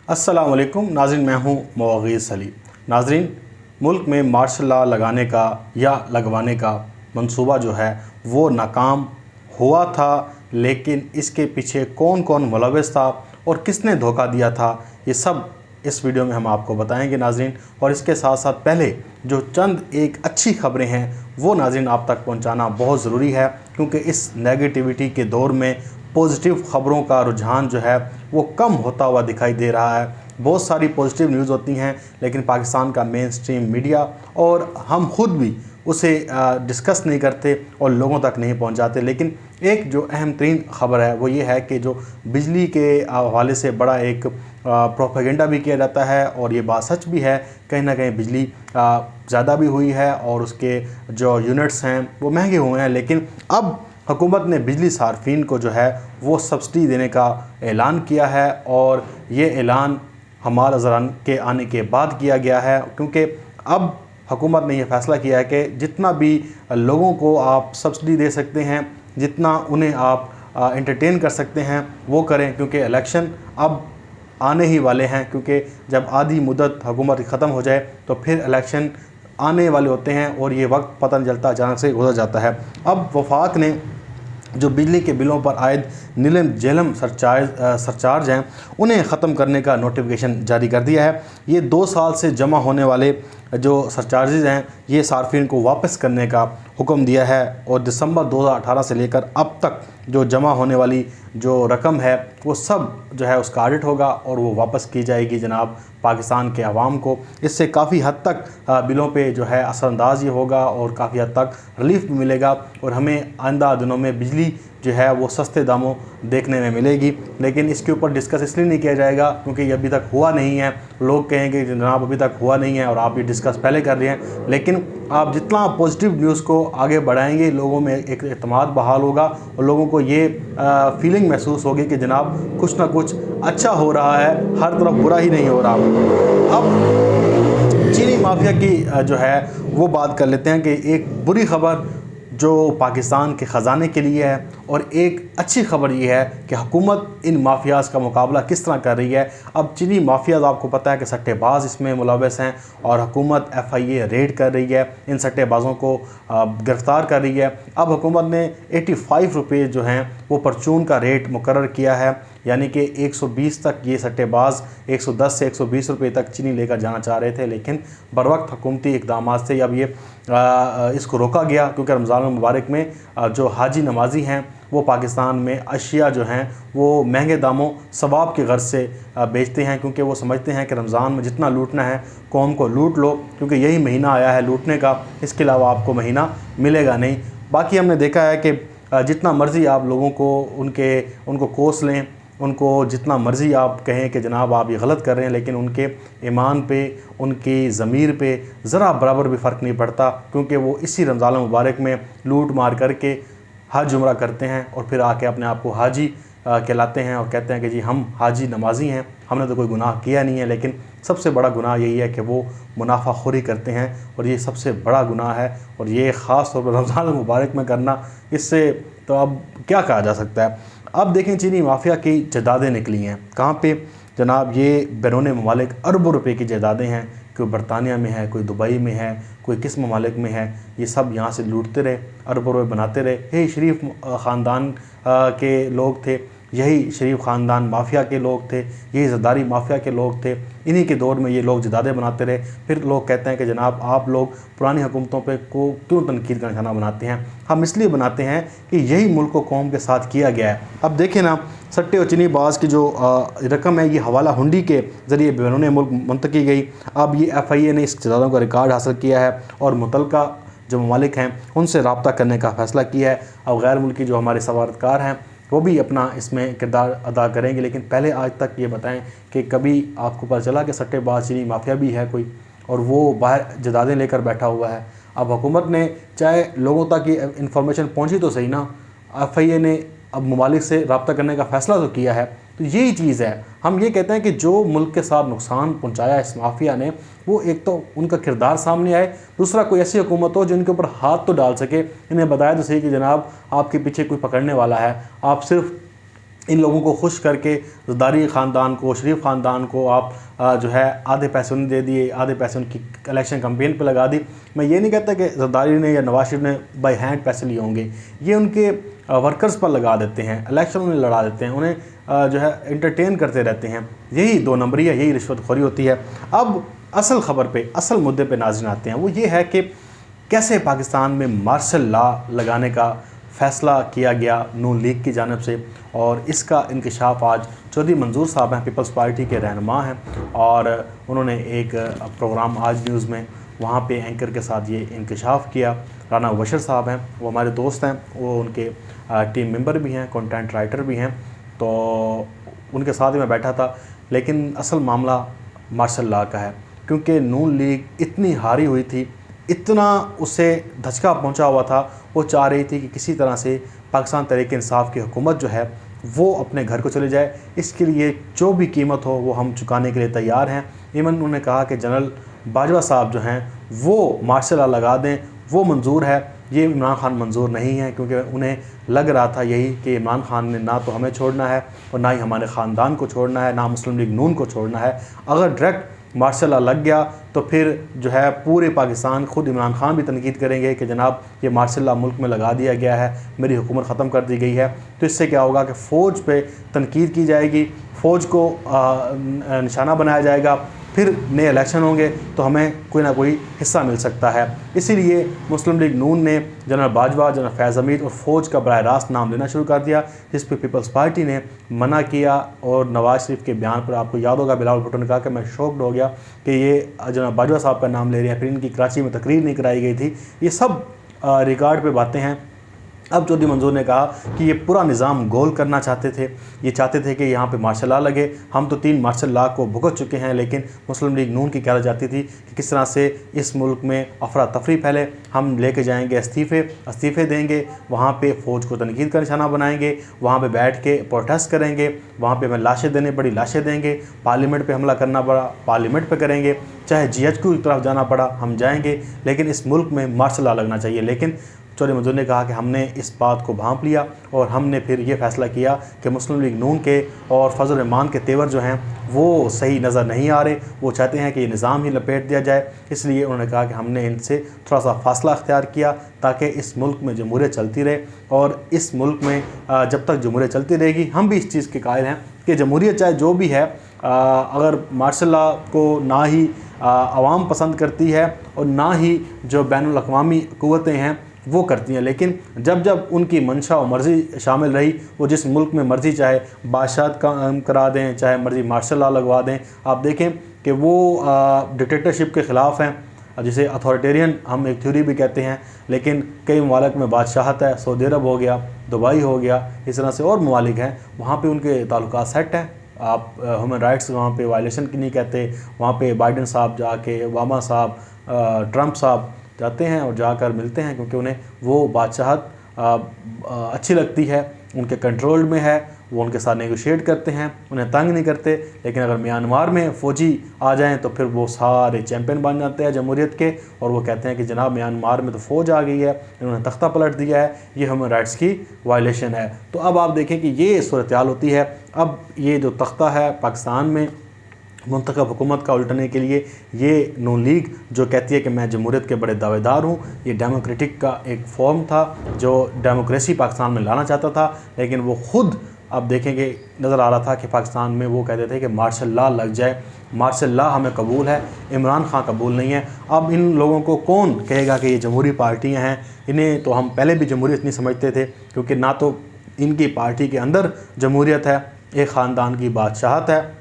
अस्सलाम वालेकुम नाज़रीन, मैं हूँ मुअव्विज़ अली। नाज़रीन, मुल्क में मार्शल लॉ लगाने का या लगवाने का मंसूबा जो है वो नाकाम हुआ था, लेकिन इसके पीछे कौन कौन मुलव्वस था और किसने धोखा दिया था, ये सब इस वीडियो में हम आपको बताएंगे नाज़रीन। और इसके साथ साथ पहले जो चंद एक अच्छी खबरें हैं वो नाज़रीन आप तक पहुंचाना बहुत ज़रूरी है, क्योंकि इस नेगेटिविटी के दौर में पॉजिटिव ख़बरों का रुझान जो है वो कम होता हुआ दिखाई दे रहा है। बहुत सारी पॉजिटिव न्यूज़ होती हैं, लेकिन पाकिस्तान का मेन स्ट्रीम मीडिया और हम खुद भी उसे डिस्कस नहीं करते और लोगों तक नहीं पहुंचाते। लेकिन एक जो अहम तरीन ख़बर है वो ये है कि जो बिजली के हवाले से बड़ा एक प्रोपेगेंडा भी किया जाता है, और ये बात सच भी है, कहीं ना कहीं बिजली ज़्यादा भी हुई है और उसके जो यूनिट्स हैं वो महंगे हुए हैं। लेकिन अब हुकूमत ने बिजली सार्फिन को जो है वो सब्सिडी देने का ऐलान किया है, और ये ऐलान हमारा अज़रान के आने के बाद किया गया है, क्योंकि अब हुकूमत ने यह फ़ैसला किया है कि जितना भी लोगों को आप सब्सिडी दे सकते हैं, जितना उन्हें आप एंटरटेन कर सकते हैं वो करें, क्योंकि इलेक्शन अब आने ही वाले हैं। क्योंकि जब आधी मुद्दत हुकूमत ख़त्म हो जाए तो फिर इलेक्शन आने वाले होते हैं और ये वक्त पता नहीं चलता, अचानक से गुजर जाता है। अब वफाक ने जो बिजली के बिलों पर आयद नीलम झेलम सरचार्ज हैं उन्हें ख़त्म करने का नोटिफिकेशन जारी कर दिया है। ये 2 साल से जमा होने वाले जो सरचार्जेज़ हैं ये सार्फिन को वापस करने का हुक्म दिया है, और दिसंबर 2018 से लेकर अब तक जो जमा होने वाली जो रकम है वो सब जो है उसका ऑडिट होगा और वो वापस की जाएगी जनाब पाकिस्तान के अवाम को। इससे काफ़ी हद तक बिलों पे जो है असरअंदाज ये होगा और काफ़ी हद तक रिलीफ भी मिलेगा, और हमें आइंदा दिनों में बिजली जो है वो सस्ते दामों देखने में मिलेगी। लेकिन इसके ऊपर डिस्कस इसलिए नहीं किया जाएगा क्योंकि ये अभी तक हुआ नहीं है। लोग कहेंगे कि जनाब अभी तक हुआ नहीं है और आप ये डिस्कस पहले कर रहे हैं, लेकिन आप जितना पॉजिटिव न्यूज़ को आगे बढ़ाएंगे लोगों में एक एतमाद बहाल होगा और लोगों को ये फीलिंग महसूस होगी कि जनाब कुछ ना कुछ अच्छा हो रहा है, हर तरफ बुरा ही नहीं हो रहा। अब चीनी माफिया की जो है वो बात कर लेते हैं कि एक बुरी खबर जो पाकिस्तान के ख़जाने के लिए है, और एक अच्छी खबर ये है कि हुकूमत इन माफियाज़ का मुकाबला किस तरह कर रही है। अब चीनी माफियाज़ आपको पता है कि सट्टेबाज इसमें मुलव्वस हैं, और हुकूमत FIA रेड कर रही है, इन सट्टेबाजों को गिरफ़्तार कर रही है। अब हुकूमत ने 85 रुपये जो हैं वो परचून का रेट मुकर्रर किया है, यानी कि 120 तक ये सट्टेबाज 110 से 120 रुपये तक चीनी लेकर जाना चाह रहे थे, लेकिन बर वक्त हुकूमती इक़दाम से अब ये इसको रोका गया, क्योंकि रमज़ान मुबारक में जो हाजी नमाजी हैं वो पाकिस्तान में अशिया जो हैं वो महंगे दामों सवाब के गर्ज से बेचते हैं, क्योंकि वो समझते हैं कि रमज़ान में जितना लूटना है कौम को लूट लो, क्योंकि यही महीना आया है लूटने का, इसके अलावा आपको महीना मिलेगा नहीं। बाकी हमने देखा है कि जितना मर्ज़ी आप लोगों को उनको कोस लें, उनको जितना मर्ज़ी आप कहें कि जनाब आप ये गलत कर रहे हैं, लेकिन उनके ईमान पे, उनकी ज़मीर पे ज़रा बराबर भी फ़र्क नहीं पड़ता, क्योंकि वो इसी रमज़ान मुबारक में लूट मार करके हज उम्रा करते हैं और फिर आके अपने आप को हाजी कहलाते हैं और कहते हैं कि जी हम हाजी नमाजी हैं, हमने तो कोई गुनाह किया नहीं है। लेकिन सबसे बड़ा गुनाह यही है कि वो मुनाफाखोरी करते हैं, और ये सबसे बड़ा गुनाह है, और ये ख़ास तौर पर रमज़ान मुबारक में करना, इससे तो अब क्या कहा जा सकता है। अब देखें चीनी माफिया की जायदादें निकली हैं कहाँ पे जनाब, ये बैरून ममालिक अरबों रुपए की जायदादें हैं, कोई बरतानिया में है, कोई दुबई में है, कोई किस ममालिक में है, ये सब यहाँ से लूटते रहे, अरबों रुपए बनाते रहे। यही शरीफ ख़ानदान के लोग थे, यही शरीफ ख़ानदान माफिया के लोग थे, यही ज़रदारी माफिया के लोग थे, इन्हीं के दौर में ये लोग जायदादें बनाते रहे। फिर लोग कहते हैं कि जनाब आप लोग पुरानी हुकूमतों पे को क्यों तनकीद का निशाना बनाते हैं। हम इसलिए बनाते हैं कि यही मुल्क व कौम के साथ किया गया है। अब देखें ना, सट्टे और चीनी बाज की जो रकम है ये हवाला हुंडी के ज़रिए बैरून मुल्क मुंतकिल की गई। अब ये FIA ने इस जायदादों का रिकॉर्ड हासिल किया है और मुतलका जो ममालिक हैं उनसे रब्ता करने का फ़ैसला किया है। अब गैर मुल्की जो हमारे सफारतकार हैं वो भी अपना इसमें किरदार अदा करेंगे। लेकिन पहले आज तक ये बताएं कि कभी आपको पता चला कि सट्टेबाज चीनी माफिया भी है कोई, और वो बाहर जायदादें लेकर बैठा हुआ है। अब हुकूमत ने चाहे लोगों तक ये इन्फॉर्मेशन पहुंची तो सही ना, FIA ने अब ममालिक से रब्ता करने का फ़ैसला तो किया है। तो यही चीज़ है, हम ये कहते हैं कि जो मुल्क के साथ नुकसान पहुंचाया इस माफिया ने, वो एक तो उनका किरदार सामने आए, दूसरा कोई ऐसी हुकूमत हो जिनके ऊपर हाथ तो डाल सके, इन्हें बताया तो सही कि जनाब आपके पीछे कोई पकड़ने वाला है, आप सिर्फ इन लोगों को खुश करके ज़रदारी ख़ानदान को, शरीफ ख़ानदान को आप जो है आधे पैसे उन्हें दे दिए, आधे पैसे उनकी इलेक्शन कैंपेन पे लगा दी। मैं ये नहीं कहता कि ज़रदारी ने या नवाज शरीफ ने बाई हैंड पैसे लिए होंगे, ये उनके वर्कर्स पर लगा देते हैं, इलेक्शन उन्हें लड़ा देते हैं, उन्हें जो है इंटरटेन करते रहते हैं। यही 2 नंबरी है, यही रिश्वतखोरी होती है। अब असल ख़बर पे, असल मुद्दे पे नाज़रीन आते हैं, वो ये है कि कैसे पाकिस्तान में मार्शल लॉ लगाने का फ़ैसला किया गया नून लीग की जानिब से, और इसका इंकशाफ आज चौधरी मंजूर साहब हैं, पीपल्स पार्टी के रहनुमा हैं, और उन्होंने एक प्रोग्राम आज न्यूज़ में वहाँ पे एंकर के साथ ये इंकशाफ किया। राना बशर साहब हैं, वो हमारे दोस्त हैं, वो उनके टीम मेंबर भी हैं, कंटेंट राइटर भी हैं, तो उनके साथ ही मैं बैठा था। लेकिन असल मामला मार्शल लॉ का है, क्योंकि नून लीग इतनी हारी हुई थी, इतना उसे धचका पहुंचा हुआ था, वो चाह रही थी कि किसी तरह से पाकिस्तान तहरीक इंसाफ की हुकूमत जो है वो अपने घर को चले जाए। इसके लिए जो भी कीमत हो वो हम चुकाने के लिए तैयार हैं। इवन उन्होंने कहा कि जनरल बाजवा साहब जो हैं वो मार्शल लॉ लगा दें, वो मंजूर है, ये इमरान खान मंजूर नहीं है, क्योंकि उन्हें लग रहा था यही कि इमरान खान ने ना तो हमें छोड़ना है और ना ही हमारे ख़ानदान को छोड़ना है, ना मुस्लिम लीग नून को छोड़ना है। अगर डायरेक्ट मार्शल लॉ लग गया तो फिर जो है पूरे पाकिस्तान, खुद इमरान खान भी तनकीद करेंगे कि जनाब ये मार्शल लॉ मुल्क में लगा दिया गया है, मेरी हुकूमत ख़त्म कर दी गई है। तो इससे क्या होगा कि फ़ौज पे तनकीद की जाएगी, फ़ौज को निशाना बनाया जाएगा, फिर नए इलेक्शन होंगे तो हमें कोई ना कोई हिस्सा मिल सकता है। इसीलिए मुस्लिम लीग नून ने जनरल बाजवा, जनरल फैज़ हमीद और फ़ौज का बराह रास्त नाम लेना शुरू कर दिया, जिस पर पीपल्स पार्टी ने मना किया। और नवाज शरीफ के बयान पर आपको याद होगा बिलावल भुट्टो ने कहा कि मैं शॉक्ड हो गया कि ये जनरल बाजवा साहब का नाम ले रहे हैं, फिर इनकी कराची में तकरीर नहीं कराई गई थी। ये सब रिकॉर्ड पर बातें हैं। अब चौधरी मंजूर ने कहा कि ये पूरा निज़ाम गोल करना चाहते थे, ये चाहते थे कि यहाँ पे मार्शल लॉ लगे। हम तो 3 मार्शल लॉ को भुगत चुके हैं, लेकिन मुस्लिम लीग नून की क्या चाहती थी कि किस तरह से इस मुल्क में अफरा तफरी फैले। हम लेके जाएंगे इस्तीफ़े देंगे, वहाँ पे फ़ौज को तनकीद का निशाना बनाएंगे, वहाँ पे बैठ के प्रोटेस्ट करेंगे, वहाँ पे हमें लाशें देने पड़ी लाशें देंगे, पार्लियामेंट पे हमला करना पड़ा पार्लियामेंट पे करेंगे, चाहे GHQ की तरफ जाना पड़ा हम जाएंगे, लेकिन इस मुल्क में मार्शल लॉ लगना चाहिए। लेकिन चौधरी मंजूर ने कहा कि हमने इस बात को भांप लिया और हमने फिर ये फ़ैसला किया कि मुस्लिम लीग नून के और फजल रहमान के तेवर जो हैं वो सही नज़र नहीं आ रहे, वो चाहते हैं कि ये निज़ाम ही लपेट दिया जाए। इसलिए उन्होंने कहा कि हमने इनसे थोड़ा सा फ़ासला अख्तियार किया ताकि इस मुल्क में जमहूरियत चलती रहे, और इस मुल्क में जब तक जमहूरियत चलती रहेगी, हम भी इस चीज़ के कायल हैं कि जमहूरियत चाहे जो भी है, अगर मार्शल लॉ को ना ही आवाम पसंद करती है और ना ही जो बैनुल अक़वामी क़ुव्वतें हैं वो करती हैं, लेकिन जब जब उनकी मंशा और मर्ज़ी शामिल रही, वो जिस मुल्क में मर्ज़ी चाहे बादशाहत करा दें, चाहे मर्ज़ी मार्शल लॉ लगवा दें। आप देखें कि वो डिक्टेटरशिप के ख़िलाफ़ हैं, जिसे अथॉरिटेरियन हम एक थ्योरी भी कहते हैं, लेकिन कई ममालिक में बादशाहत है, सऊदी अरब हो गया, दुबई हो गया, इस तरह से और ममालिक हैं, वहाँ पे उनके ताल्लुकात सेट हैं। आप ह्यूमन राइट्स वहाँ पे वायलेशन की नहीं कहते, वहाँ पे बाइडन साहब जाके, ओबामा साहब, ट्रंप साहब जाते हैं और जाकर मिलते हैं, क्योंकि उन्हें वो बादशाहत अच्छी लगती है, उनके कंट्रोल में है, वो उनके साथ नेगोशिएट करते हैं, उन्हें तंग नहीं करते। लेकिन अगर म्यांमार में फ़ौजी आ जाएं तो फिर वो सारे चैम्पियन बन जाते हैं जमहूरियत के, और वो कहते हैं कि जनाब म्यांमार में तो फ़ौज आ गई है, इन्होंने तख्ता पलट दिया है, ये ह्यूमन राइट्स की वायलेशन है। तो अब आप देखें कि ये सूरत हाल होती है। अब ये जो तख्ता है पाकिस्तान में मुंतखब हुकूमत का उल्टने के लिए, ये नून लीग जो कहती है कि मैं जमहूरियत के बड़े दावेदार हूँ, ये डेमोक्रेटिक का एक फॉर्म था जो डेमोक्रेसी पाकिस्तान में लाना चाहता था, लेकिन वो ख़ुद अब देखेंगे नज़र आ रहा था कि पाकिस्तान में वो कहते थे कि मार्शल लॉ लग जाए, मार्शल लॉ हमें कबूल है, इमरान खान कबूल नहीं है। अब इन लोगों को कौन कहेगा कि ये जमहूरी पार्टियाँ हैं? इन्हें तो हम पहले भी जमहूरियत नहीं समझते थे, क्योंकि ना तो इनकी पार्टी के अंदर जमहूरियत है, एक ख़ानदान की बादशाहत है,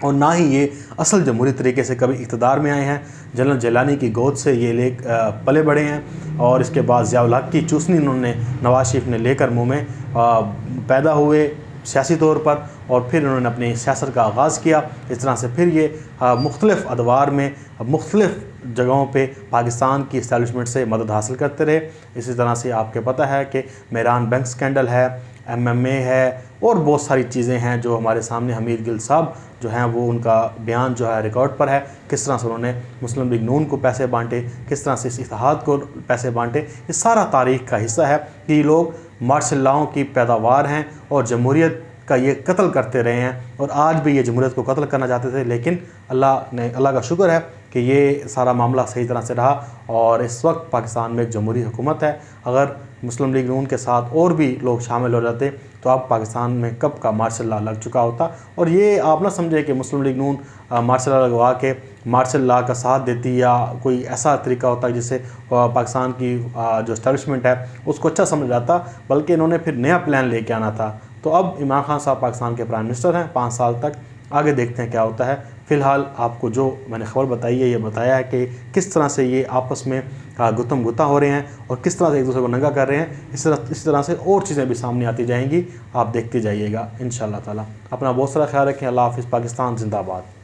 और ना ही ये असल जमहूरी तरीके से कभी इक़्तिदार में आए हैं। जनरल जिलानी की गोद से ये पले बढ़े हैं, और इसके बाद ज़िया-उल हक़ की चूसनी उन्होंने नवाज शरीफ ने लेकर मुँह में पैदा हुए सियासी तौर पर, और फिर उन्होंने अपनी सियासत का आगाज़ किया। इस तरह से फिर ये मुख्तलिफ़ अदवार में मुख्तलिफ़ जगहों पे पाकिस्तान की इस्टेब्लिशमेंट से मदद हासिल करते रहे। इसी तरह से आपके पता है कि मेरान बैंक स्कैंडल है, MMA है, और बहुत सारी चीज़ें हैं जो हमारे सामने हमीद गिल साहब जो हैं वो उनका बयान जो है रिकॉर्ड पर है, किस तरह से उन्होंने मुस्लिम लीग नून को पैसे बांटे, किस तरह से इस इत्तेहाद को पैसे बांटे। ये सारा तारीख़ का हिस्सा है कि लोग मार्शल लॉ की पैदावार हैं और जमहूरियत का ये कत्ल करते रहे हैं और आज भी ये जमहूरियत को कत्ल करना चाहते थे, लेकिन अल्लाह का शुक्र है कि ये सारा मामला सही तरह से रहा और इस वक्त पाकिस्तान में एक जमहूरी हुकूमत है। अगर मुस्लिम लीग नून के साथ और भी लोग शामिल हो जाते तो अब पाकिस्तान में कब का मार्शल लॉ लग चुका होता। और ये आप ना समझे कि मुस्लिम लीग नून मार्शल लॉ लगवा के मार्शल लॉ का साथ देती या कोई ऐसा तरीका होता है जिससे पाकिस्तान की जो इस्टेब्लिशमेंट है उसको अच्छा समझ जाता, बल्कि इन्होंने फिर नया प्लान लेके आना था। तो अब इमरान खान साहब पाकिस्तान के प्राइम मिनिस्टर हैं 5 साल तक, आगे देखते हैं क्या होता है। फ़िलहाल आपको जो मैंने खबर बताई है, ये बताया है कि किस तरह से ये आपस में गुत्थम गुत्ता हो रहे हैं और किस तरह से एक दूसरे को नंगा कर रहे हैं। इस तरह से और चीज़ें भी सामने आती जाएंगी, आप देखते जाइएगा इंशाअल्लाह ताला। अपना बहुत सारा ख्याल रखें। अल्लाह हाफ़िज़। पाकिस्तान जिंदाबाद।